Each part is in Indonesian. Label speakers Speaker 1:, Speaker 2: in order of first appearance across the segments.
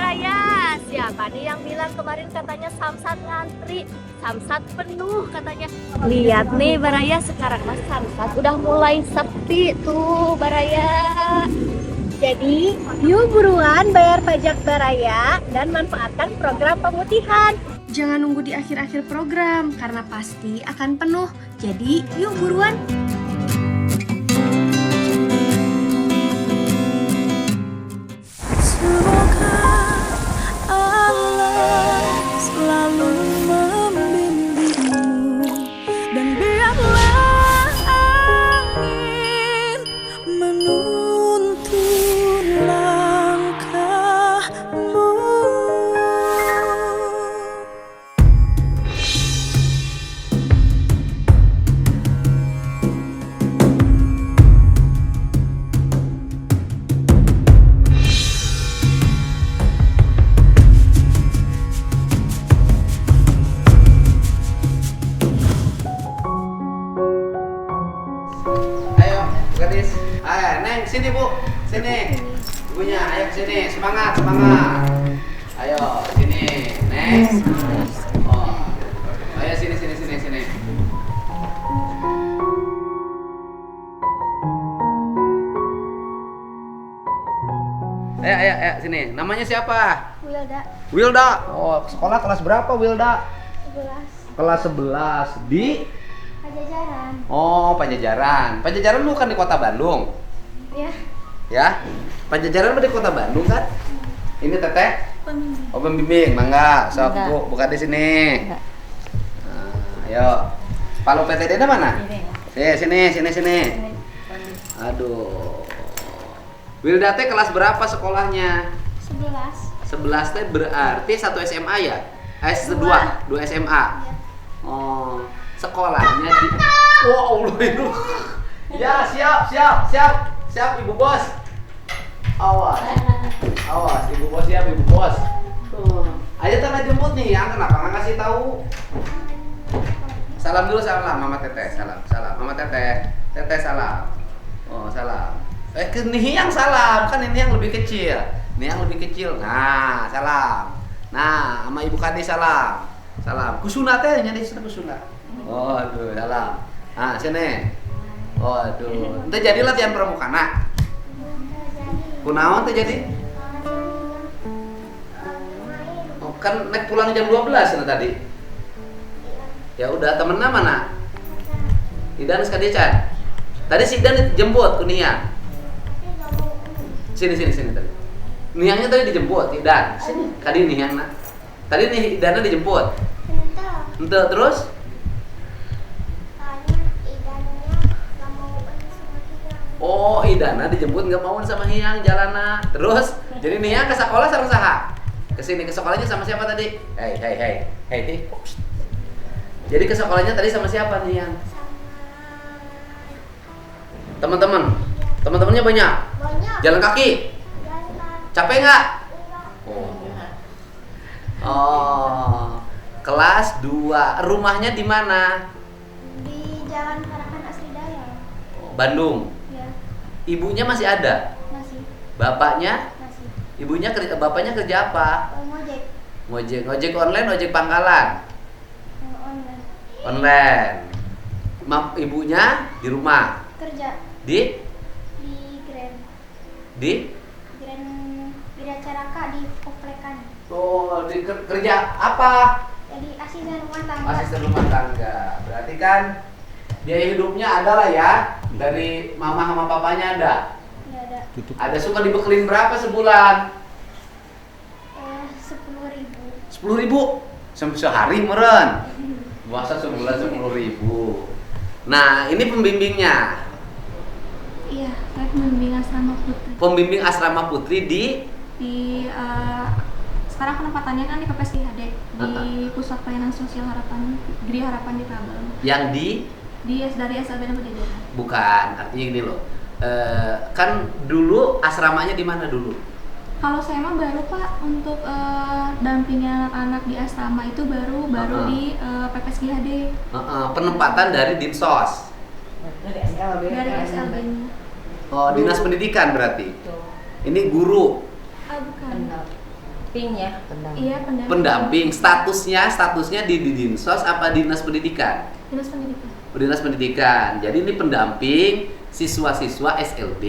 Speaker 1: Baraya. Siapa nih yang bilang kemarin katanya Samsat ngantri? Samsat penuh katanya. Lihat nih Baraya, sekarang mas Samsat udah mulai sepi tuh Baraya. Jadi yuk buruan bayar pajak Baraya dan manfaatkan program pemutihan.
Speaker 2: Jangan nunggu di akhir-akhir program karena pasti akan penuh. Jadi yuk buruan.
Speaker 3: Semoga Allah selalu membimbingmu dan biarlah angin menuntun langkahmu.
Speaker 4: Ayo, gadis. Ayo, Neng, sini Bu. Sini. Ibunya, ayo sini. Semangat, semangat. Ayo, sini. Neng. Oh. Ayo sini, sini, sini, sini. Ayo, sini. Namanya siapa?
Speaker 1: Wilda,
Speaker 4: Wilda. Oh, sekolah kelas berapa, Wilda?
Speaker 1: 11
Speaker 4: Kelas 11 di
Speaker 1: Pajajaran.
Speaker 4: Oh, Pajajaran. Pajajaran bukan di Kota Bandung.
Speaker 1: Ya,
Speaker 4: Ya, Pajajaran di Kota Bandung kan? Ini Teteh?
Speaker 1: pembimbing.
Speaker 4: Oh, pembimbing, mangga. Sok
Speaker 1: Enggak.
Speaker 4: Bu, buka di sini.
Speaker 1: Enggak.
Speaker 4: Nah, ayo. Palu PTD-nya mana? Sini. Aduh. Wilda teh kelas berapa sekolahnya?
Speaker 1: 11.
Speaker 4: 11 teh berarti 1 SMA ya? S2, 2 SMA.
Speaker 1: Ya.
Speaker 4: Oh, sekolahnya di Oh, Allah itu. Ya, siap Ibu Bos. Awas, Ibu Bos siap, Ibu Bos. Ayo tengah jemput nih, yang kenapa nggak ngasih tahu? Salam dulu, salam Mama Teteh, salam. Mama Teteh, Teteh salam. Oh, salam. Ke nih yang salam, kan ini yang lebih kecil. Ini yang lebih kecil. Nah, salam. Nah, sama Ibu Kadi salam. Salam. Kusuna teh nyari kusuna. Oh, aduh, salam. Nah, sini. Oh, aduh. Ente jadi latihan pramuka nak. Kunaon teh jadi? Oh, kan naik pulang jam 12 ya tadi. Ya udah, temennya mana? Idan sekadiacan. Tadi si Idan dijemput ku Nia. Sini tadi. Niangnya tadi dijemput, Idan. Sini, kadi Niangna. Tadi nih Idannya dijemput. Ente terus? Oh, Idana dijemput nggak mau sama Hiang jalana. Terus, jadi Niang ke sekolah sareng saha? Kesini ke sekolahnya sama siapa tadi? Hei. Jadi ke sekolahnya tadi sama siapa Niang? Teman-temannya banyak. Jalan kaki. Capek nggak? Oh, kelas 2. Rumahnya di mana?
Speaker 1: Di Jalan Harapan Asridaya.
Speaker 4: Oh, Bandung.
Speaker 1: Ya,
Speaker 4: Ibunya masih ada?
Speaker 1: masih.
Speaker 4: Bapaknya?
Speaker 1: Masih.
Speaker 4: Bapaknya kerja apa?
Speaker 1: Ngojek
Speaker 4: Ngojek online, ojek pangkalan.
Speaker 1: online.
Speaker 4: Online. Ibunya di rumah.
Speaker 1: Kerja
Speaker 4: Di
Speaker 1: di Grand Biracaraka di Koplekan.
Speaker 4: Oh, kerja apa?
Speaker 1: Jadi asisten rumah tangga.
Speaker 4: Asisten rumah tangga. Berarti kan biaya hidupnya ada lah ya. Dari mama sama papanya ada.
Speaker 1: Ya ada
Speaker 4: Ada suka dibekelin berapa sebulan?
Speaker 1: 10.000.
Speaker 4: 10.000 sehari meren. Masa sebulan 10.000. Nah, ini pembimbingnya.
Speaker 2: Iya, saya pembimbing asrama putri.
Speaker 4: Pembimbing asrama putri di
Speaker 2: Sekarang penempatannya kan di PPSIHD di Pusat Pelayanan Sosial Harapan Gri Harapan di Tabel.
Speaker 4: yang
Speaker 2: Dari SLB Pajajaran.
Speaker 4: bukan, artinya gini loh. Kan dulu asramanya di mana dulu?
Speaker 2: Kalau saya mah baru Pak untuk dampingi anak-anak di asrama itu baru di PPSGHD.
Speaker 4: Penempatan dari Dinsos.
Speaker 5: Dari SLB.
Speaker 2: Dari SLB-nya.
Speaker 4: Oh, Dinas Pendidikan berarti. Ini guru.
Speaker 2: Ah bukan.
Speaker 5: pendamping ya.
Speaker 2: Iya, pendamping.
Speaker 4: Pendamping. Statusnya di Dinsos apa Dinas Pendidikan?
Speaker 2: Dinas Pendidikan.
Speaker 4: Dinas Pendidikan. Jadi ini pendamping siswa-siswa SLB.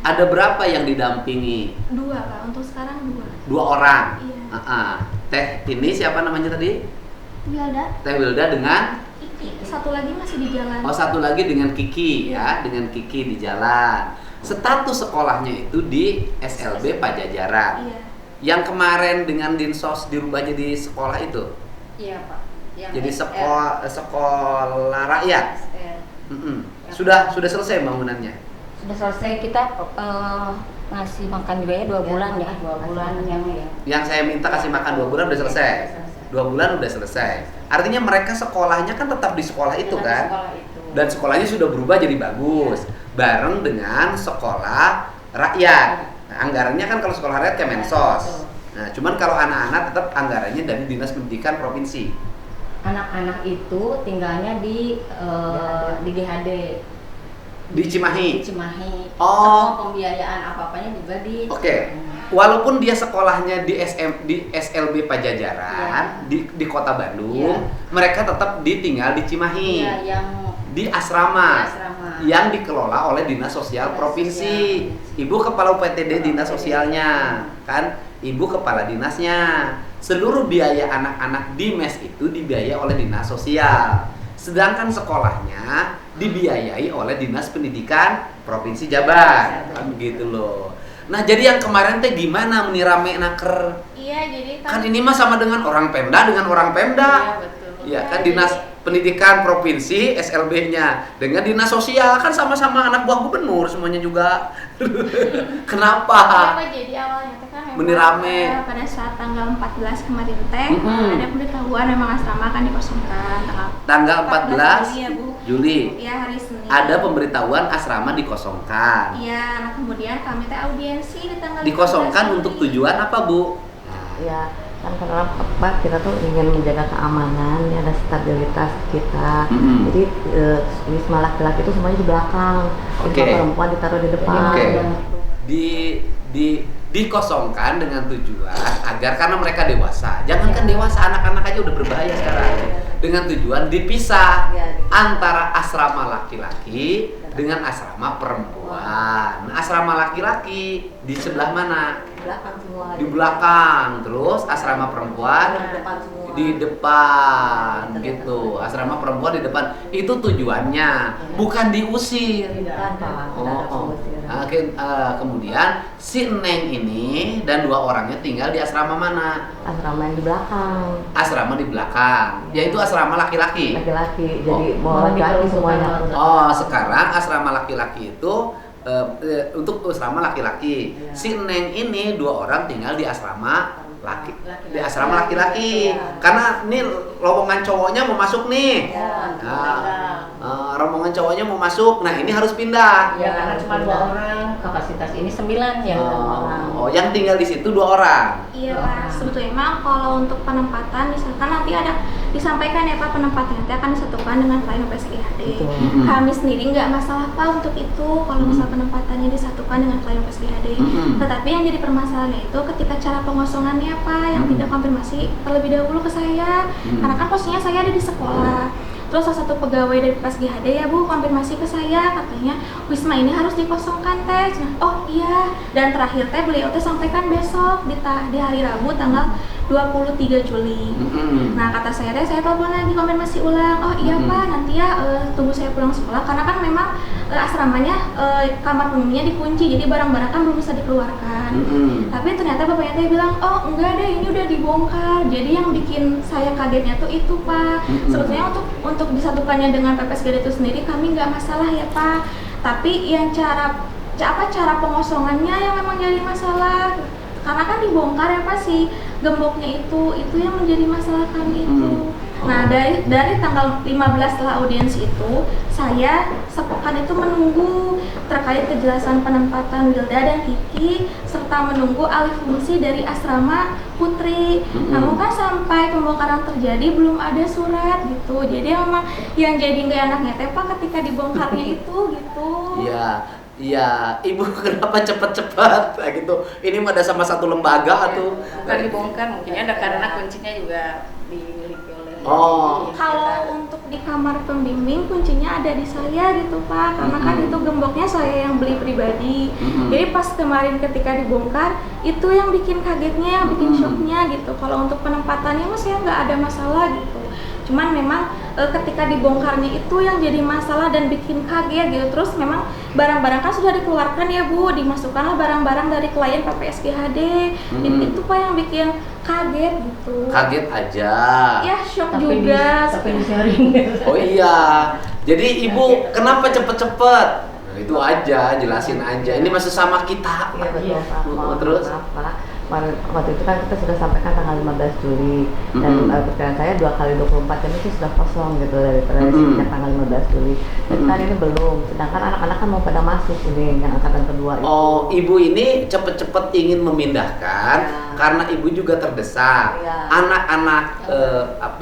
Speaker 4: Ada berapa yang didampingi?
Speaker 2: 2 Kak, untuk sekarang 2.
Speaker 4: 2 orang.
Speaker 2: Iya.
Speaker 4: Teh ini siapa namanya tadi?
Speaker 2: Wilda.
Speaker 4: Teh Wilda dengan
Speaker 2: Satu lagi masih di jalan.
Speaker 4: Oh, satu lagi dengan Kiki ya, dengan Kiki di jalan. Status sekolahnya itu di SLB Pajajaran.
Speaker 2: Iya.
Speaker 4: Yang kemarin dengan Dinsos dirubah jadi sekolah itu.
Speaker 5: Iya Pak. Yang
Speaker 4: Jadi
Speaker 5: SR.
Speaker 4: sekolah rakyat.
Speaker 5: SR.
Speaker 4: Sudah selesai bangunannya.
Speaker 5: Sudah selesai, kita ngasih makan juga ya 2 bulan ya. 2 bulan yang
Speaker 4: Yang saya minta kasih makan 2 bulan udah selesai. 2 bulan udah selesai. Artinya mereka sekolahnya kan tetap di sekolah itu kan.
Speaker 5: Sekolah itu.
Speaker 4: Dan sekolahnya sudah berubah jadi bagus. Bareng dengan sekolah rakyat. Nah, anggarannya kan kalau sekolah rakyat Kemensos. Nah, cuman kalau anak-anak tetap anggarannya dari Dinas Pendidikan Provinsi.
Speaker 5: Anak-anak itu tinggalnya di GHD.
Speaker 4: Di Cimahi.
Speaker 5: Di Cimahi.
Speaker 4: Oh.
Speaker 5: Semua pembiayaan apa-apanya juga di.
Speaker 4: Oke. Walaupun dia sekolahnya di SLB Pajajaran di Kota Bandung, mereka tetap tinggal di Cimahi.
Speaker 5: Iya, yang
Speaker 4: di asrama, yang dikelola oleh Dinas Sosial Provinsi. Ibu kepala UPTD Dinas Sosialnya, kan? Ibu kepala dinasnya. Seluruh biaya anak-anak di mes itu dibiayai oleh Dinas Sosial. Sedangkan sekolahnya dibiayai oleh Dinas Pendidikan Provinsi Jabar. Kan begitu loh. Nah, jadi yang kemarin teh gimana menirame naker?
Speaker 2: Iya, jadi
Speaker 4: Kan ini mah sama dengan orang Pemda dengan orang Pemda.
Speaker 5: Iya, betul.
Speaker 4: Ya kan Dinas Pendidikan Provinsi SLB-nya dengan Dinas Sosial kan sama-sama anak buah gubernur semuanya juga. Kenapa?
Speaker 2: Kenapa jadi awalnya teh kan memang
Speaker 4: Menirame.
Speaker 2: Pada saat tanggal 14 kemarin teh ada pemberitahuan memang asrama akan dikosongkan
Speaker 4: Tanggal 14
Speaker 2: Juli ya Bu.
Speaker 4: Juli.
Speaker 2: Iya, hari Senin.
Speaker 4: Ada pemberitahuan asrama dikosongkan.
Speaker 2: Iya, nah kemudian kami teh audiensi di tanggal
Speaker 4: Dikosongkan
Speaker 2: 15
Speaker 4: untuk
Speaker 2: Juli.
Speaker 4: tujuan apa, Bu?
Speaker 6: Ya kan karena Pak kita tuh ingin menjaga keamanan, ya, ada stabilitas kita. Jadi wisma laki-laki itu semuanya di belakang, wisma perempuan ditaruh di depan.
Speaker 4: Dikosongkan dengan tujuan agar karena mereka dewasa. Jangankan dewasa, anak-anak aja udah berbahaya sekarang. Dengan tujuan dipisah antara asrama laki-laki dengan asrama perempuan. Nah, asrama laki-laki di sebelah mana?
Speaker 6: Belakang semua.
Speaker 4: Di belakang. Terus asrama perempuan di depan gitu. Asrama perempuan di depan. Itu tujuannya, bukan diusir.
Speaker 6: Bukan, Pak.
Speaker 4: Kemudian si Neng ini dan 2 orangnya tinggal di asrama mana?
Speaker 6: Asrama yang di belakang.
Speaker 4: Asrama di belakang, yaitu asrama laki-laki.
Speaker 6: Laki-laki. Jadi mau laki-laki semuanya.
Speaker 4: Oh, sekarang asrama laki-laki itu untuk asrama laki-laki. Si Neng ini 2 orang tinggal di asrama di asrama laki-laki. Karena ini rombongan cowoknya mau masuk nih. Rombongan cowoknya mau masuk. Nah, ini harus pindah.
Speaker 5: Ya karena cuma 2 orang, kapasitas ini 9 ya.
Speaker 4: Oh, yang tinggal di situ 2 orang.
Speaker 2: Iya Pak, sebetulnya emang kalau untuk penempatan misalkan nanti ada disampaikan ya Pak, penempatannya nanti akan disatukan dengan klien PSGHD. Kami sendiri nggak masalah Pak untuk itu kalau misal penempatannya disatukan dengan klien PSGHD. Tetapi yang jadi permasalahannya itu ketika cara pengosongannya Pak, yang tidak konfirmasi terlebih dahulu ke saya, karena kan posisinya saya ada di sekolah. Terus salah satu pegawai dari PSGHD ya Bu konfirmasi ke saya, katanya wisma ini harus dikosongkan teh. Oh iya, dan terakhir teh beliau teh sampaikan besok di hari Rabu tanggal 23 Juli. Nah kata saya teh, saya telepon lagi konfirmasi ulang. Oh iya Pak, nanti ya tunggu saya pulang sekolah karena kan memang asramanya kamar umumnya dikunci, jadi barang-barang kan belum bisa dikeluarkan. Tapi ternyata bapaknya teh bilang, oh enggak deh, ini udah dibongkar. Jadi yang bikin saya kagetnya tuh itu Pak. Sebetulnya untuk disatukannya dengan PPSGHD itu sendiri kami nggak masalah ya Pak. Tapi yang cara pengosongannya yang memang jadi masalah. Karena kan dibongkar ya Pak si gemboknya itu yang menjadi masalah kami itu. Nah dari tanggal 15 setelah audiensi itu saya sepekan itu menunggu terkait kejelasan penempatan Wilda dan Kiki serta menunggu alih fungsi dari asrama Putri. Namun kan sampai pembongkaran terjadi belum ada surat gitu. Jadi memang yang jadi nggak enaknya teh Pak ketika dibongkarnya itu gitu.
Speaker 4: Iya. Iya, ibu kenapa cepet-cepet kayak gitu? Ini mah ada sama satu lembaga atau?
Speaker 5: Bukan dibongkar, mungkin ada karena kuncinya juga dimiliki oleh.
Speaker 4: Oh.
Speaker 2: Kalau untuk di kamar pembimbing kuncinya ada di saya gitu Pak, karena kan itu gemboknya saya yang beli pribadi. Jadi pas kemarin ketika dibongkar itu yang bikin kagetnya, yang bikin shocknya gitu. Kalau untuk penempatannya mah saya nggak ada masalah gitu. Cuman memang ketika dibongkarnya itu yang jadi masalah dan bikin kaget gitu. Terus memang barang-barang kan sudah dikeluarkan ya Bu, dimasukkanlah barang-barang dari klien PPSGHD. Itu Pak yang bikin kaget gitu.
Speaker 4: Kaget aja.
Speaker 2: Ya shock juga.
Speaker 5: Tapi di-sharing.
Speaker 4: Oh iya. Jadi ibu kenapa cepet-cepet? Nah, itu aja, jelasin aja. Ini masih sama kita.
Speaker 6: Iya betul Pak.
Speaker 4: Terus?
Speaker 6: Maaf, Pak. Waktu itu kan kita sudah sampaikan tanggal 15 Juli dan perkiraan saya 2 kali 24 jam itu sudah kosong gitu daripada sejak tanggal 15 Juli. Dan kan ini belum, sedangkan anak-anak kan mau pada masuk ini yang angkatan kedua itu.
Speaker 4: Oh, ibu ini cepet-cepet ingin memindahkan karena ibu juga terdesak. Anak-anak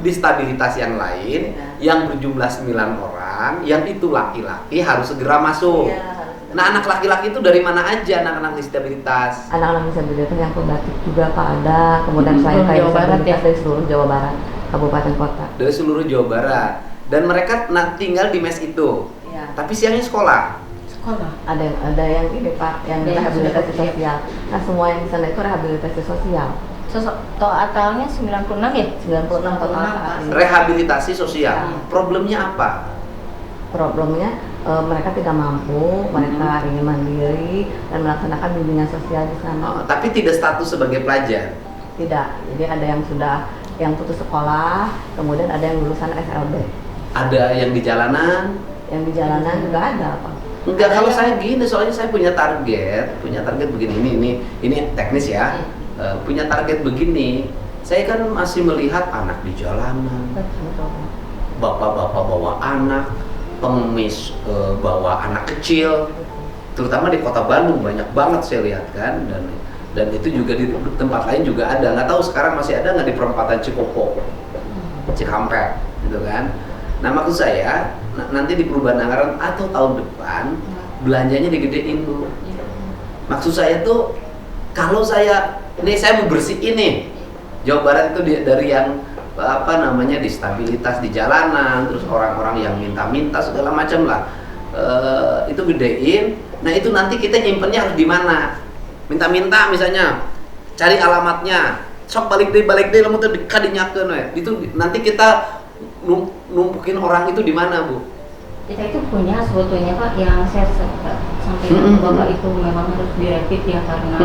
Speaker 4: disabilitas yang lain yang berjumlah 9 orang, yang itu laki-laki harus segera masuk. Nah, anak laki-laki itu dari mana aja anak-anak disabilitas?
Speaker 6: Anak-anak disabilitas yang pembatik juga Pak ada, kemudian selain kayak disabilitas dari seluruh Jawa Barat, kabupaten kota.
Speaker 4: Dari seluruh Jawa Barat. Dan mereka tinggal di mes itu. Tapi siangnya sekolah.
Speaker 5: Sekolah.
Speaker 6: Ada yang ini Pak, yang rehabilitasi sosial. Nah, semua yang di sana itu rehabilitasi sosial.
Speaker 5: Totalnya 96 ya?
Speaker 6: 96 total saat ini.
Speaker 4: Rehabilitasi sosial. Problemnya apa?
Speaker 6: Problemnya mereka tidak mampu, mereka ingin mandiri dan melaksanakan bimbingan sosial di sana.
Speaker 4: Tapi tidak status sebagai pelajar.
Speaker 6: Tidak, jadi ada yang sudah yang putus sekolah, kemudian ada yang lulusan SLB.
Speaker 4: Ada yang di jalanan.
Speaker 6: Yang di jalanan juga ada Pak.
Speaker 4: Enggak, kalau saya gini, soalnya saya punya target begini. Ini teknis ya. Punya target begini. Saya kan masih melihat anak di jalanan. Bapak-bapak bawa anak, pengemis bawa anak kecil, terutama di kota Bandung banyak banget saya lihat kan, dan itu juga di tempat lain juga ada. Nggak tahu sekarang masih ada nggak di perempatan Cikopo, Cikampek gitu kan. Nah, maksud saya nanti di perubahan anggaran atau tahun depan belanjanya digedein Bu. Maksud saya tuh kalau saya mau bersihin nih Jawa Barat itu dari yang disabilitas di jalanan, terus orang-orang yang minta-minta segala macam lah, itu gedein. Nah, itu nanti kita nyimpennya harus di mana? Minta-minta misalnya, cari alamatnya, sok balik deh lamun teh dikadinyakeun we. Itu nanti kita numpukin orang itu di mana Bu?
Speaker 5: Kita itu punya sebetulnya Pak, yang saya sampaikan ke Bapak itu memang harus direvit ya, karena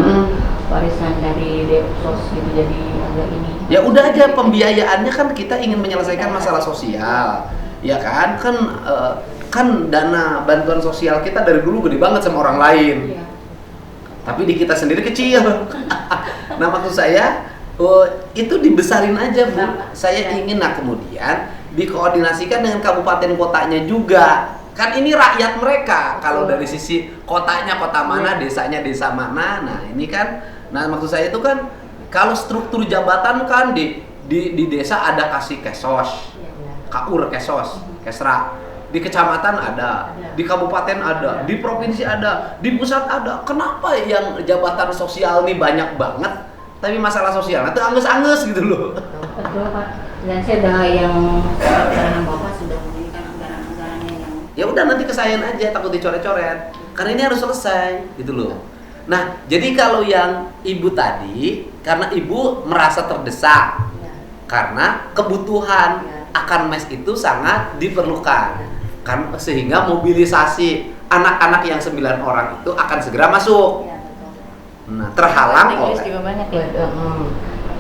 Speaker 5: warisan dari Depsos gitu, jadi agak ini.
Speaker 4: Ya udah aja, pembiayaannya kan kita ingin menyelesaikan masalah sosial, ya kan? Kan dana bantuan sosial kita dari dulu gede banget sama orang lain, tapi di kita sendiri kecil. Nah, maksud saya itu dibesarin aja Bu. Saya ingin, nah kemudian dikoordinasikan dengan kabupaten kotanya juga. Kan ini rakyat mereka. Kalau dari sisi kotanya kota mana, desanya desa mana. Nah, ini kan, nah maksud saya itu kan kalau struktur jabatan kan di desa ada kasih kesos, kaur kesos, kesra. Di kecamatan ada, di kabupaten ada, di provinsi ada, di pusat ada. Kenapa yang jabatan sosial ini banyak banget, tapi masalah sosial itu anges-anges gitu loh.
Speaker 5: Betul Pak. Dan saya ada yang sekarang Bapak sudah memberikan anggaran-anggarannya yang.
Speaker 4: Ya udah, nanti kesayan aja, takut dicoret-coret. Karena ini harus selesai gitu loh. Nah, jadi kalau yang ibu tadi, karena ibu merasa terdesak, karena kebutuhan akan mes itu sangat diperlukan, kan, sehingga mobilisasi anak-anak yang 9 orang itu akan segera masuk. Nah, terhalang oleh
Speaker 5: juga banyak ya.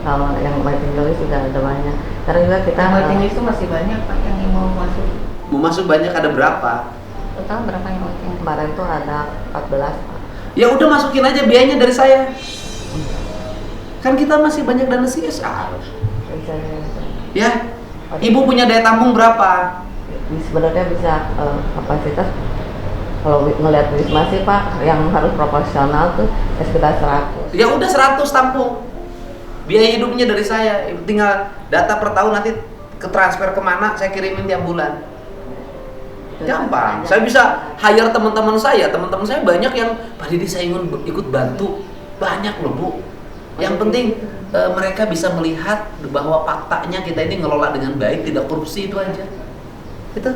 Speaker 6: Kalau yang waiting list sudah ada banyak. Karena juga kita
Speaker 5: Waiting list itu masih banyak Pak yang mau masuk.
Speaker 4: mau masuk banyak, ada berapa?
Speaker 5: Total berapa yang waiting?
Speaker 6: kemarin tuh ada 14 Pak.
Speaker 4: Ya udah, masukin aja biayanya dari saya. Kan kita masih banyak dana CSR. Ya, ibu punya daya tampung berapa?
Speaker 6: Sebenarnya bisa kapasitas kalau ngelihat Wisma sih Pak, yang harus proporsional tuh sekitar 100.
Speaker 4: Ya udah, 100 tampung. Biaya hidupnya dari saya, tinggal data per tahun nanti ke transfer kemana, saya kirimin tiap bulan. Gampang. Saya bisa hire teman-teman saya banyak yang Pak Didi saya ingin ikut bantu. Banyak loh Bu. Yang penting mereka bisa melihat bahwa faktanya kita ini ngelola dengan baik, tidak korupsi, itu aja. Itu.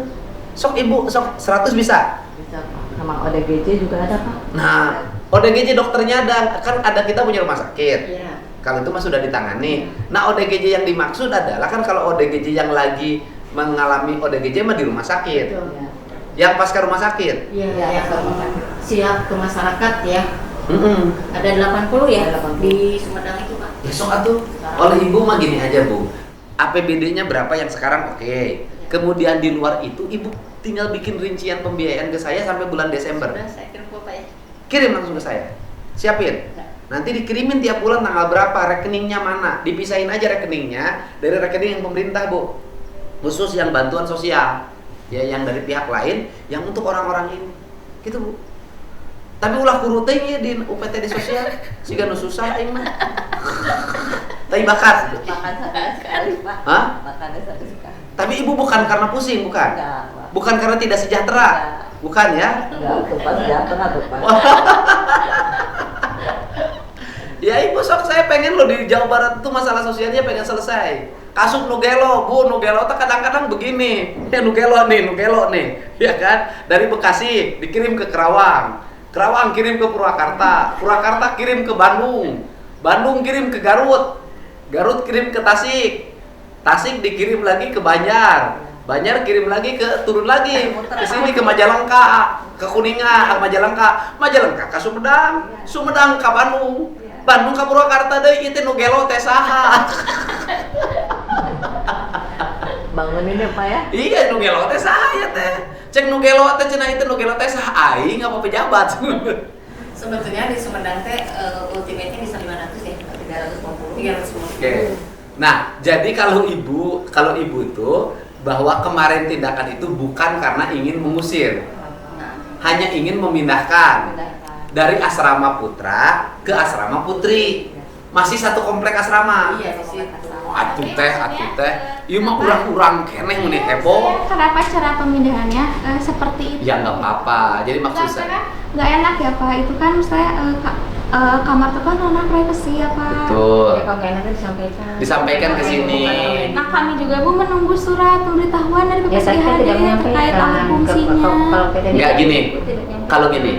Speaker 4: Sok Ibu, sok 100 bisa.
Speaker 6: Bisa Pak. Sama ODGJ juga ada Pak.
Speaker 4: Nah, ODGJ dokternya ada, kan ada kita punya rumah sakit.
Speaker 5: Iya.
Speaker 4: Kalau itu mah sudah ditangani. Nah, ODGJ yang dimaksud adalah kan kalau ODGJ yang lagi mengalami ODGJ mah di rumah sakit.
Speaker 5: Betul.
Speaker 4: Yang pasca rumah sakit.
Speaker 5: Iya, yang ke rumah sakit. Siap ke masyarakat ya.
Speaker 4: Mm-mm.
Speaker 5: Ada 80 ya
Speaker 6: Ada 80.
Speaker 5: di Sumedang itu Pak.
Speaker 4: Besok atuh oleh Ibu mah gini aja Bu. APBD-nya berapa yang sekarang oke. Kemudian di luar itu Ibu tinggal bikin rincian pembiayaan ke saya sampai bulan Desember.
Speaker 5: Sudah saya kirim ke Pak ya.
Speaker 4: Kirim langsung ke saya. Siapin. Nanti dikirimin tiap bulan tanggal berapa, rekeningnya mana. Dipisahin aja rekeningnya dari rekening yang pemerintah Bu. Khusus yang bantuan sosial. Ya yang dari pihak lain yang untuk orang-orang ini. Gitu Bu. Tapi ulah kuruteng ya di UPT di sosial, siga nu susah aing mah. Tapi bakat.
Speaker 6: Makan sekali Pak.
Speaker 4: Hah?
Speaker 6: Makannya sekali.
Speaker 4: Tapi Ibu bukan karena pusing, bukan?
Speaker 6: Enggak Pak.
Speaker 4: Bukan karena tidak sejahtera. Bukan ya?
Speaker 6: Enggak, tuh Pak, sejahtera tuh Pak.
Speaker 4: Ya Ibu sok saya pengen loh di Jawa Barat tuh masalah sosialnya pengen selesai. Kasus Nugelo, Bu, Nugelo tuh kadang-kadang begini. Ya Nugelo nih, ya kan? Dari Bekasi dikirim ke Kerawang. Kerawang kirim ke Purwakarta, Purwakarta kirim ke Bandung, Bandung kirim ke Garut, Garut kirim ke Tasik, Tasik dikirim lagi ke Banjar, Banjar kirim lagi ke turun lagi ke sini ke Majalengka, ke Kuningan, ke Majalengka ke Sumedang, Sumedang ke Bandung, Bandung ke Purwakarta deui ieu teh Nugelo teh saha.
Speaker 6: Bangunin ya Pak ya.
Speaker 4: Iya Nugelo teh saha ya teh. Cek Nugelo teh cenah itu Nugelo teh saha aing apa pejabat.
Speaker 5: Sebetulnya di Sumedang teh ultimate-nya bisa 500 ya, 350.
Speaker 4: Oke. Nah, jadi kalau ibu itu bahwa kemarin tindakan itu bukan karena ingin mengusir, hanya ingin memindahkan dari asrama putra ke asrama putri. Masih satu komplek asrama.
Speaker 5: Iya, di situ.
Speaker 4: Atuh teh. Ieu mah urang-urang keneh mun heboh.
Speaker 2: Kenapa cara pemindahannya seperti itu?
Speaker 4: Ya nggak apa-apa. Jadi maksud saya
Speaker 2: Nggak enak ya Pak, itu kan saya kamar itu kan ranah privasi ya Pak.
Speaker 4: betul.
Speaker 5: Ya kalau nggak enaknya disampaikan.
Speaker 4: Disampaikan ke sini.
Speaker 2: Nah kami juga Bu menunggu surat pemberitahuan dari
Speaker 5: Ya saya
Speaker 2: PPSIHD
Speaker 5: tidak
Speaker 2: terkait
Speaker 5: menyampaikan
Speaker 2: alih fungsinya.
Speaker 5: kalau PT
Speaker 4: Nggak gini.
Speaker 5: tidak nyampe.
Speaker 4: Kalau gini,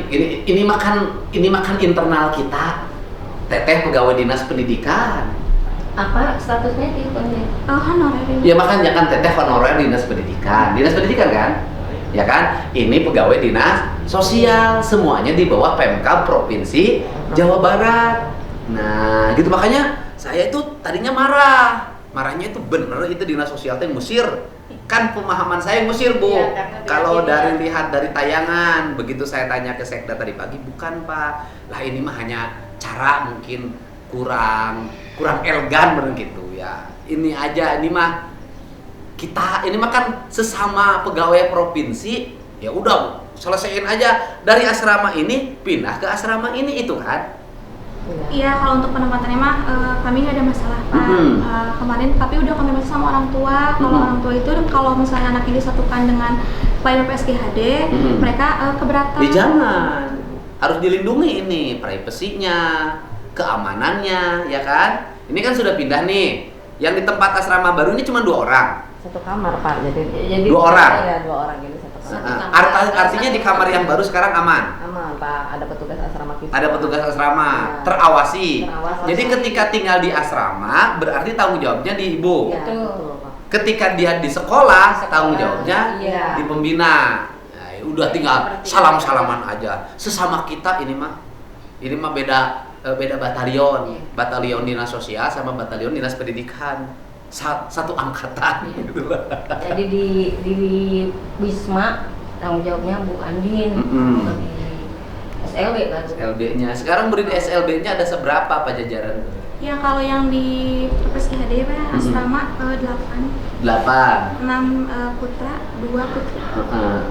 Speaker 4: ini makan internal kita. Teteh pegawai dinas pendidikan.
Speaker 5: Apa statusnya di
Speaker 2: Honorer.
Speaker 4: Ya makanya kan teteh honorer dinas pendidikan. Dinas pendidikan kan? Ya kan? Ini pegawai dinas sosial, semuanya di bawah Pemkab Provinsi Jawa Barat. Nah, gitu makanya saya itu tadinya marah. Marahnya itu bener itu dinas sosial teh ngusir. Kan pemahaman saya ngusir, Bu.
Speaker 5: Iya, karena
Speaker 4: Kalau
Speaker 5: dia
Speaker 4: dari lihat dari tayangan, begitu saya tanya ke Sekda tadi pagi, bukan, Pak. Lah ini mah hanya cara mungkin kurang elegan bener gitu ya. Ini aja, ini mah kan sesama pegawai provinsi, ya udah selesaiin aja dari asrama ini pindah ke asrama ini itu kan.
Speaker 2: Iya, kalau untuk penempatannya mah kami nggak ada masalah Pak. Kemarin tapi udah kami bahas sama orang tua. Kalau orang tua itu kalau misalnya anak ini disatukan dengan pelayanan PSGHD, mereka keberatan.
Speaker 4: Ya jangan. Harus dilindungi ini privasinya, keamanannya, ya kan? Ini kan sudah pindah nih. Yang di tempat asrama baru ini cuma 2 orang.
Speaker 6: Satu kamar Pak, jadi
Speaker 4: 2 orang.
Speaker 6: Iya 2 orang jadi satu kamar.
Speaker 4: Artinya di kamar yang baru sekarang aman.
Speaker 6: Aman Pak, ada petugas asrama kita.
Speaker 4: Ada petugas asrama,
Speaker 6: Ya.
Speaker 4: terawasi.
Speaker 6: Terawasi.
Speaker 4: Jadi ketika tinggal di asrama berarti tanggung jawabnya di ibu.
Speaker 6: Iya,
Speaker 5: Betul.
Speaker 6: betul Pak.
Speaker 4: Ketika dia di sekolah, tanggung jawabnya
Speaker 5: Iya.
Speaker 4: di pembina. Nah, udah tinggal salam-salaman aja. Sesama kita ini mah beda batalion. Batalion dinas sosial sama batalion dinas pendidikan. Satu angkatan gitu.
Speaker 5: Jadi di Wisma tanggung jawabnya Bu Andin. Di SLB baru.
Speaker 4: SLB-nya. Sekarang murid SLB-nya ada seberapa Pak jajaran?
Speaker 2: Ya kalau yang di PSGHD Pak asrama 8
Speaker 4: 8.
Speaker 2: 6 putra, 2 putri.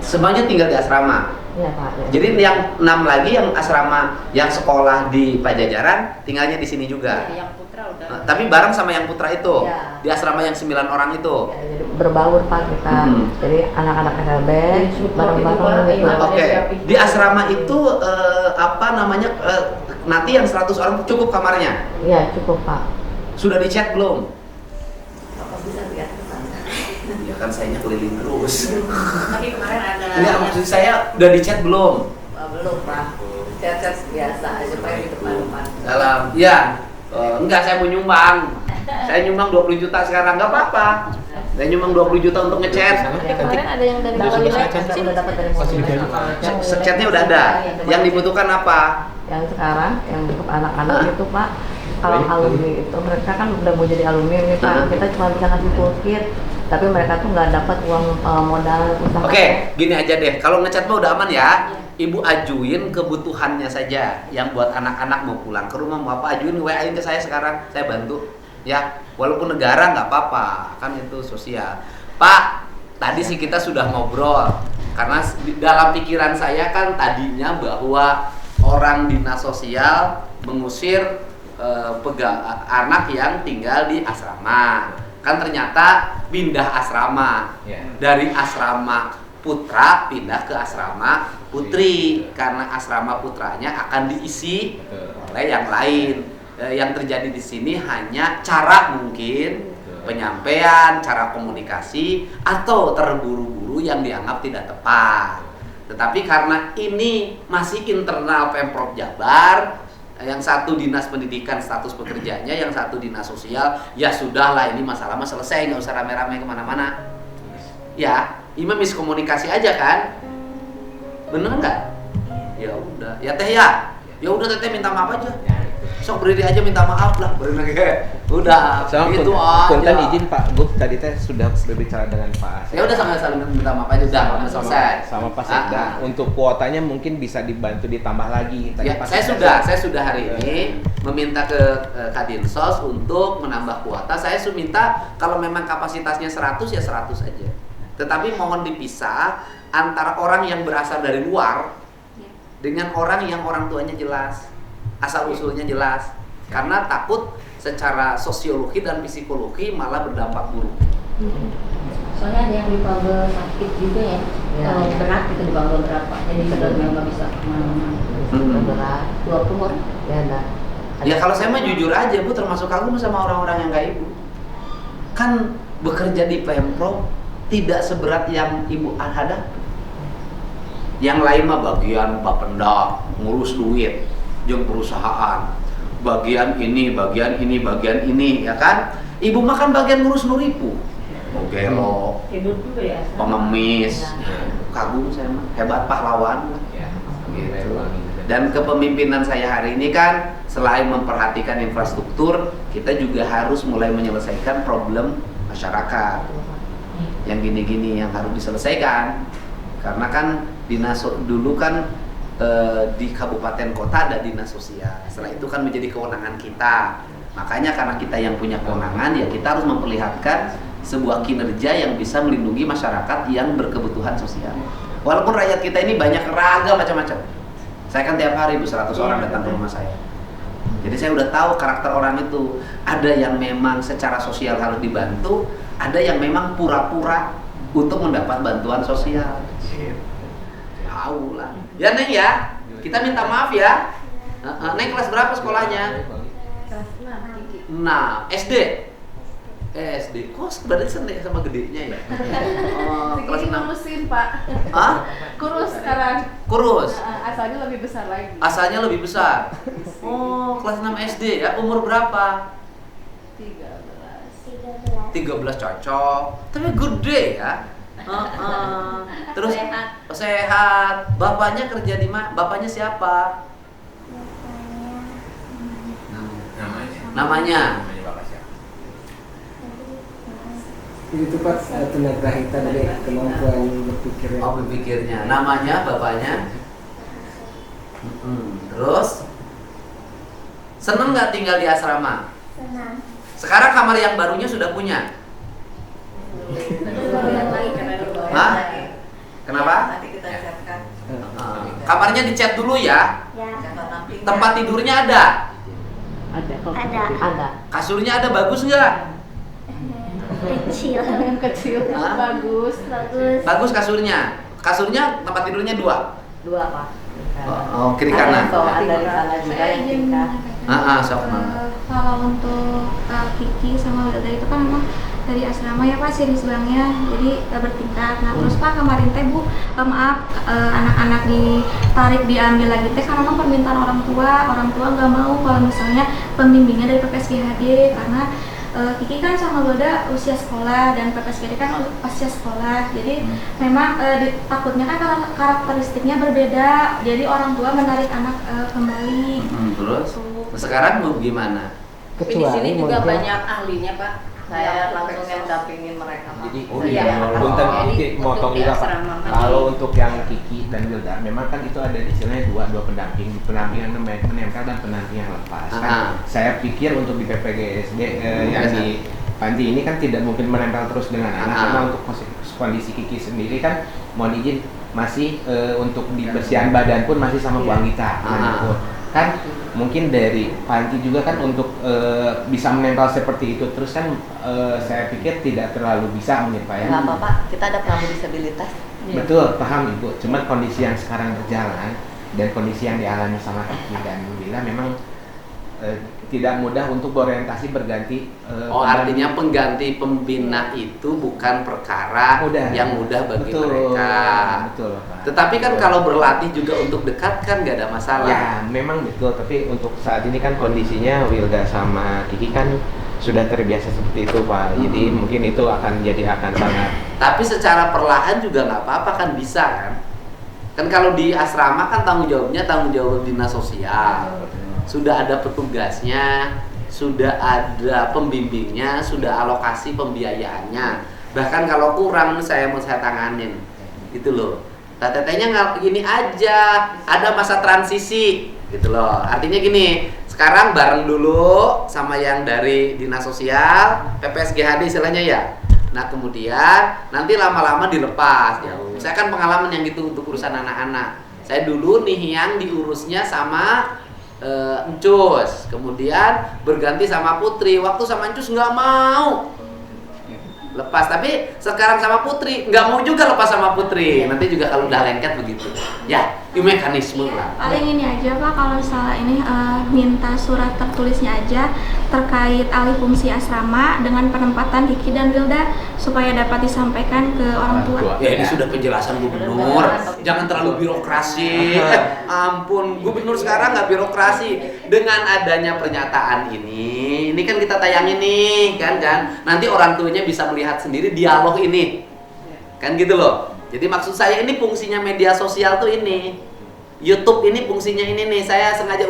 Speaker 4: Semuanya tinggal di asrama.
Speaker 6: Iya Pak. Ya.
Speaker 4: Jadi yang 6 lagi yang asrama yang sekolah di Pajajaran tinggalnya di sini juga.
Speaker 5: Yang putra udah.
Speaker 4: Tapi bareng sama yang putra itu.
Speaker 6: Ya.
Speaker 4: Di asrama yang 9 orang itu.
Speaker 6: Ya, jadi berbaur Pak kita. Jadi anak-anak SLB bareng-bareng gitu.
Speaker 4: Oke. Di asrama itu apa namanya nanti yang 100 orang cukup kamarnya?
Speaker 6: Iya, cukup Pak.
Speaker 4: Sudah dicek belum?
Speaker 6: Apa bisa lihat ke sana?
Speaker 4: Ya kan sayanya keliling terus.
Speaker 5: Tapi kemarin ada.
Speaker 4: Ini maksud saya udah dicek belum?
Speaker 6: Belum Pak. Chat-chat biasa aja Pak di depan-depan.
Speaker 4: Dalam, ya. Enggak, saya mau nyumbang. Saya nyumbang 20 juta sekarang, nggak apa-apa. Saya nyumbang 20 juta untuk ngechat.
Speaker 2: Kemarin ada yang dari
Speaker 6: Udah
Speaker 2: Bali
Speaker 6: udah dapat dari
Speaker 4: Sechatnya udah ada. Yang dibutuhkan apa?
Speaker 6: Yang sekarang yang untuk anak-anak itu Pak, kalau alumni itu mereka kan udah mau jadi alumni nih Pak, kita cuma bisa ngasih full kit, tapi mereka tuh nggak dapat uang modal usaha.
Speaker 4: Oke, gini aja deh. Kalau ngechat mah udah aman ya. Ibu ajuin kebutuhannya saja. Yang buat anak-anak mau pulang ke rumah mau apa, ajuin WA-in ke saya sekarang. Saya bantu. Ya, walaupun negara nggak apa-apa, kan itu sosial. Pak, tadi sih kita sudah ngobrol. Karena dalam pikiran saya kan tadinya bahwa orang dinas sosial mengusir anak yang tinggal di asrama. Kan ternyata pindah asrama. Dari asrama putra pindah ke asrama putri, karena asrama putranya akan diisi oleh yang lain. Yang terjadi di sini hanya cara mungkin penyampaian, cara komunikasi, atau terburu-buru yang dianggap tidak tepat. Tetapi karena ini masih internal Pemprov Jabar, yang satu dinas pendidikan status pekerjanya, yang satu dinas sosial, ya sudahlah, ini masalah selesai, nggak usah rame-rame kemana-mana. Ya, ini miskomunikasi aja kan, bener nggak? Ya udah, ya teh ya udah teteh minta maaf aja. Sok berdiri aja minta maaf lah, berdiri udah.
Speaker 7: Sama
Speaker 4: gitu
Speaker 7: punten
Speaker 4: aja.
Speaker 7: izin Pak Guf, tadi teh sudah berbicara dengan Pak.
Speaker 4: Ya udah sama saling minta maaf aja udah, selesai.
Speaker 7: Sama Pak Sekda. Untuk kuotanya mungkin bisa dibantu ditambah lagi. Tadi
Speaker 4: Ya,
Speaker 7: Pak
Speaker 4: saya sudah hari ini meminta ke Kadinsos untuk menambah kuota. Saya minta kalau memang kapasitasnya 100 ya 100 aja. Tetapi mohon dipisah antara orang yang berasal dari luar dengan orang yang orang tuanya jelas, asal usulnya jelas. Karena takut secara sosiologi dan psikologi malah berdampak buruk.
Speaker 5: Soalnya ada yang difabel sakit juga ya. Kalau berat itu difabel berapa? Jadi benar-benar nggak bisa kemana-mana.
Speaker 6: Berat.
Speaker 5: 20 orang.
Speaker 6: Ya enggak.
Speaker 4: Ya kalau saya mah jujur aja Bu, termasuk kagum sama orang-orang yang kayak Ibu. Kan bekerja di Pemprov tidak seberat yang Ibu hadapi. Yang lain mah bagian Bapenda, ngurus duit, jeung perusahaan. Bagian ini, ya kan? Ibu mah kan bagian ngurus nuripu. Gelo,
Speaker 5: Tidur juga ya.
Speaker 4: pengemis. Kagum saya mah, hebat pahlawan. Gitu. Dan kepemimpinan saya hari ini kan selain memperhatikan infrastruktur, kita juga harus mulai menyelesaikan problem masyarakat yang gini-gini yang harus diselesaikan. Karena kan dinas dulu kan di kabupaten kota ada dinas sosial. Setelah itu kan menjadi kewenangan kita. Makanya karena kita yang punya kewenangan, ya kita harus memperlihatkan sebuah kinerja yang bisa melindungi masyarakat yang berkebutuhan sosial. Walaupun rakyat kita ini banyak ragam macam-macam. Saya kan tiap hari 100 orang datang ke rumah saya. Jadi saya udah tahu karakter orang itu. Ada yang memang secara sosial harus dibantu, ada yang memang pura-pura untuk mendapat bantuan sosial. Tahu lah. Ya Neng ya, kita minta maaf ya. Neng kelas berapa sekolahnya?
Speaker 2: Kelas 6.
Speaker 4: Nah, SD. SD. Kok sebenarnya seneng sama gedenya ya? Kelas
Speaker 2: Segini
Speaker 4: 6.
Speaker 2: ngurusin Pak.
Speaker 4: Hah?
Speaker 2: Kurus sekarang.
Speaker 4: Kurus.
Speaker 2: Asalnya lebih besar lagi.
Speaker 4: Asalnya lebih besar. Oh, kelas 6 SD ya. Umur berapa?
Speaker 2: 13.
Speaker 4: 13 cocok. Tapi gede ya. Terus sehat. Bapaknya kerja di mana? Bapaknya siapa? Namanya.
Speaker 8: Itu Pak tunagrahita dari kemampuan berpikir.
Speaker 4: Oh, berpikirnya. Namanya bapaknya. Terus seneng nggak tinggal di asrama?
Speaker 2: Senang.
Speaker 4: Sekarang kamar yang barunya sudah punya? Hah? Kenapa?
Speaker 6: Nanti kita siapkan.
Speaker 4: Kamarnya dicat dulu ya.
Speaker 1: Ya.
Speaker 4: Tempat tidurnya ada.
Speaker 1: Ada.
Speaker 4: Kasurnya ada, bagus nggak?
Speaker 1: Kecil.
Speaker 6: Kecil,
Speaker 4: Hah?
Speaker 6: bagus.
Speaker 1: Bagus.
Speaker 4: Bagus kasurnya. Kasurnya tempat tidurnya 2.
Speaker 6: Dua apa?
Speaker 4: Oh, kiri kanan.
Speaker 6: Ada di sana juga
Speaker 2: Saya
Speaker 6: yang
Speaker 2: izin
Speaker 6: tingkat.
Speaker 2: menyampaikan.
Speaker 4: Sok Mama.
Speaker 2: Kalau untuk Kiki sama Wilda itu kan memang dari asrama ya Pak, series banknya jadi bertingkat. Nah terus Pak kemarin teh Bu, maaf anak-anak ditarik diambil lagi teh karena memang permintaan orang tua nggak mau kalau misalnya pembimbingnya dari PPSGHD karena Kiki kan sama Wilda usia sekolah dan PPSGHD kan usia sekolah, jadi memang takutnya kan karakteristiknya berbeda, jadi orang tua menarik anak kembali.
Speaker 4: Terus
Speaker 2: Gitu.
Speaker 4: sekarang mau gimana?
Speaker 6: Tapi di sini juga
Speaker 8: mungkin-
Speaker 6: banyak ahlinya Pak. Saya langsung yang dampingin mereka Pak.
Speaker 7: Jadi
Speaker 4: Oh,
Speaker 7: iya,
Speaker 4: iya.
Speaker 7: punten
Speaker 6: Jadi
Speaker 7: Kiki motong
Speaker 6: untuk di
Speaker 7: juga Pak.
Speaker 6: asrama kan
Speaker 7: Kalau
Speaker 6: di-
Speaker 7: untuk yang Kiki dan Wilda, memang kan itu ada istilahnya dua pendamping yang menempel dan pendamping yang lepas.
Speaker 4: Ah.
Speaker 7: Kan saya pikir untuk di PPGSD yang
Speaker 4: Biasa.
Speaker 7: di panti ini kan tidak mungkin menempel terus dengan anak,
Speaker 4: Ah.
Speaker 7: karena untuk kondisi Kiki sendiri kan mohon izin masih untuk dibersihan badan pun masih sama Bu Anggita. Kan mungkin dari panti juga kan untuk bisa menempel seperti itu terus kan saya pikir tidak terlalu bisa mungkin Pak ya.
Speaker 6: Nggak apa-apa, kita ada pramu disabilitas.
Speaker 7: Betul, paham Ibu. Cuman kondisi yang sekarang berjalan dan kondisi yang dialami sama Kiki dan Bila memang tidak mudah untuk berorientasi berganti.
Speaker 4: Artinya pengganti pembina itu bukan perkara yang mudah bagi mereka.
Speaker 7: Betul, Pak.
Speaker 4: Tetapi kan kalau berlatih juga untuk dekat kan nggak ada masalah.
Speaker 7: Ya, memang betul. Tapi untuk saat ini kan kondisinya Wilda sama Kiki kan sudah terbiasa seperti itu, Pak. Jadi mungkin itu akan sangat.
Speaker 4: Tapi secara perlahan juga nggak apa-apa kan bisa kan? Kan kalau di asrama kan tanggung jawab dinas sosial. Sudah ada petugasnya, sudah ada pembimbingnya, sudah alokasi pembiayaannya. Bahkan kalau kurang saya tanganin, gitu loh. Tetenya nggak gini aja, ada masa transisi, gitu loh. Artinya gini, sekarang bareng dulu sama yang dari dinas sosial, PPSGHD istilahnya ya. Nah kemudian nanti lama-lama dilepas. Ya, saya kan pengalaman yang gitu untuk urusan anak-anak. Saya dulu nih yang diurusnya sama Encus, kemudian berganti sama Putri. Waktu sama Encus nggak mau lepas, tapi sekarang sama Putri nggak mau juga lepas sama Putri. Nanti juga kalau udah lengket begitu. Ya, itu mekanisme lah.
Speaker 2: Paling ini aja Pak, kalau misalnya ini minta surat tertulisnya aja terkait alih fungsi asrama dengan penempatan Kiki dan Wilda supaya dapat disampaikan ke orang tua.
Speaker 4: Ya ini sudah penjelasan gubernur. Jangan terlalu birokrasi. Ampun, gubernur sekarang nggak birokrasi. Dengan adanya pernyataan ini kan kita tayangin nih, kan. Nanti orang tuanya bisa melihat sendiri dialog ini, kan gitu loh. Jadi maksud saya ini fungsinya media sosial tuh ini. YouTube ini fungsinya ini nih. Saya sengaja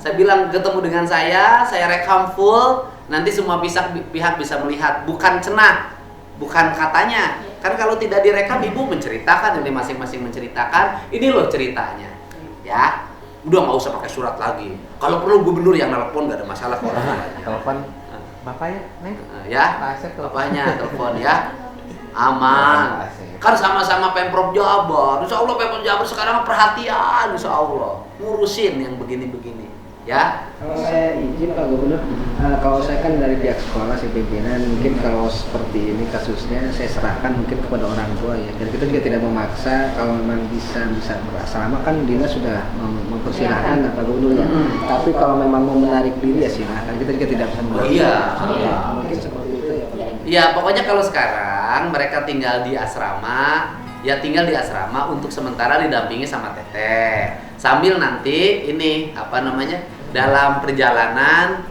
Speaker 4: saya bilang ketemu dengan saya rekam full. Nanti semua pihak bisa melihat, bukan cenah. Bukan katanya. Kan kalau tidak direkam ibu menceritakan, ini masing-masing menceritakan, ini loh ceritanya. Ya. Udah nggak usah pakai surat lagi. Kalau perlu gubernur yang nelpon nggak ada masalah kok.
Speaker 7: Telepon bapaknya, Neng.
Speaker 4: Ya.
Speaker 7: Pak Asep telepon.
Speaker 4: Bapaknya telepon ya. Aman. Kan sama-sama Pemprov Jabar. Insya Allah Pemprov Jabar sekarang perhatian, Insya Allah ngurusin yang begini-begini. Ya.
Speaker 8: Kalau saya izin Pak Gubernur, kalau saya kan dari pihak sekolah, si pimpinan, mungkin kalau seperti ini kasusnya saya serahkan mungkin kepada orang tua ya. Dan kita juga tidak memaksa, kalau memang bisa berasrama kan dinas sudah mempersilahkan Pak Gubernur ya. Tapi kalau memang mau menarik diri ya silahkan, kita juga tidak bisa memaksa.
Speaker 4: Iya.
Speaker 8: Mungkin seperti itu ya Pak.
Speaker 4: Ya pokoknya kalau sekarang mereka tinggal di asrama, ya tinggal di asrama untuk sementara didampingi sama Teteh. Sambil nanti ini dalam perjalanan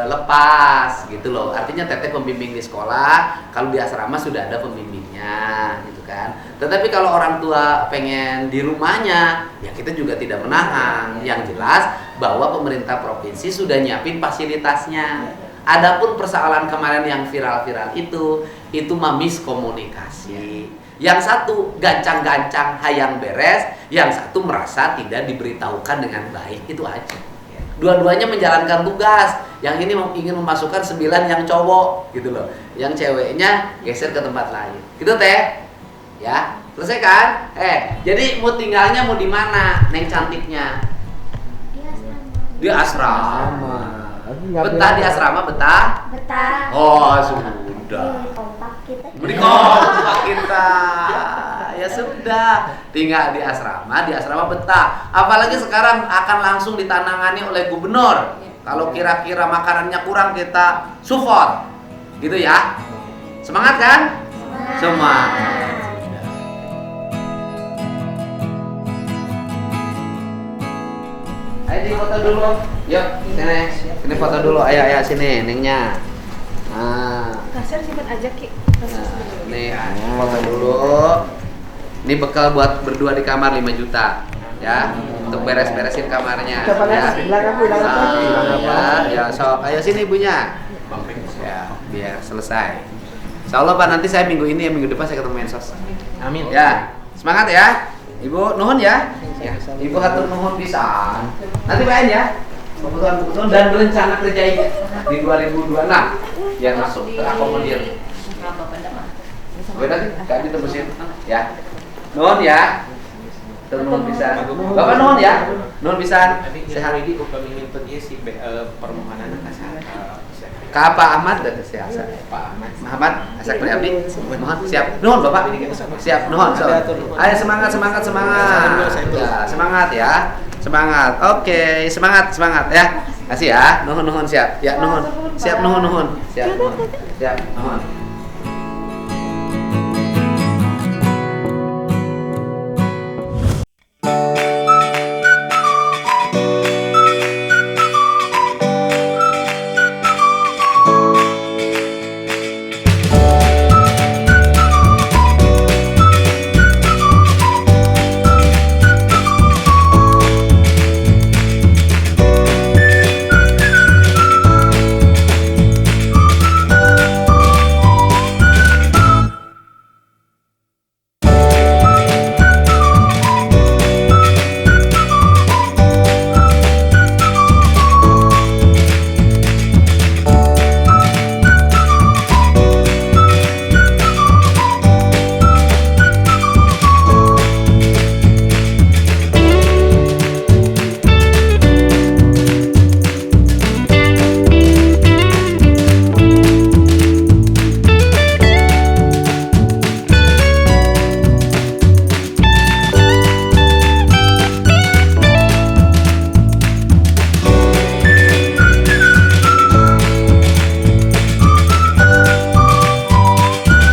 Speaker 4: lepas gitu loh. Artinya Teteh pembimbing di sekolah, kalau di asrama sudah ada pembimbingnya gitu kan. Tetapi kalau orang tua pengen di rumahnya, ya kita juga tidak menahan. Yang jelas bahwa pemerintah provinsi sudah nyiapin fasilitasnya. Adapun persoalan kemarin yang viral-viral itu mah miskomunikasi. Yang satu gancang-gancang hayang beres, yang satu merasa tidak diberitahukan dengan baik, itu aja. Dua-duanya menjalankan tugas. Yang ini ingin memasukkan 9 yang cowok gitu loh. Yang ceweknya geser ke tempat lain. Gitu Teh. Ya, selesai kan? Jadi mau tinggalnya mau di mana, Neng cantiknya? Di asrama. Betah di asrama, betah?
Speaker 2: Betah.
Speaker 4: Oh, sudah. Beri kompak kita. Ya sudah, tinggal di asrama betah. Apalagi sekarang akan langsung ditanangani oleh gubernur. Kalau kira-kira makanannya kurang kita support. Gitu ya. Semangat kan? Semangat. Ayo di foto dulu. Yuk, sini foto dulu. Ayo sini Nengnya. Nah,
Speaker 2: Kasir simpan aja Ki.
Speaker 4: nih foto dulu. Ini bekal buat berdua di kamar 5 juta. Ya, untuk beres-beresin kamarnya. Ya, sok. Ayo sini ibunya. Ya, biar selesai. Insyaallah Pak, nanti saya minggu ini minggu depan saya ketemu Mensos.
Speaker 7: Amin.
Speaker 4: Ya, semangat ya. Ibu nuhun ya. Ibu hatur nuhun pisan. Nanti main ya. Kebutuhan dan berencana kerja di 2026 biar masuk terakomodir. Gue nanti kami terusin ya. Nuhun ya. Nuhun pisan. Bapak nuhun ya. Nuhun pisan.
Speaker 7: Sehat ini kok ingin si permohonan kasar.
Speaker 4: Ka Pak Ahmad dan siap. Pak Ahmad asak beri abdi. Mohon siap. Nuhun Bapak. Siap nuhun. Ayo semangat. Ya, semangat ya. Semangat. Oke, semangat ya. Kasih ya. Nuhun siap. Ya nuhun. Siap nuhun. Siap nuhun.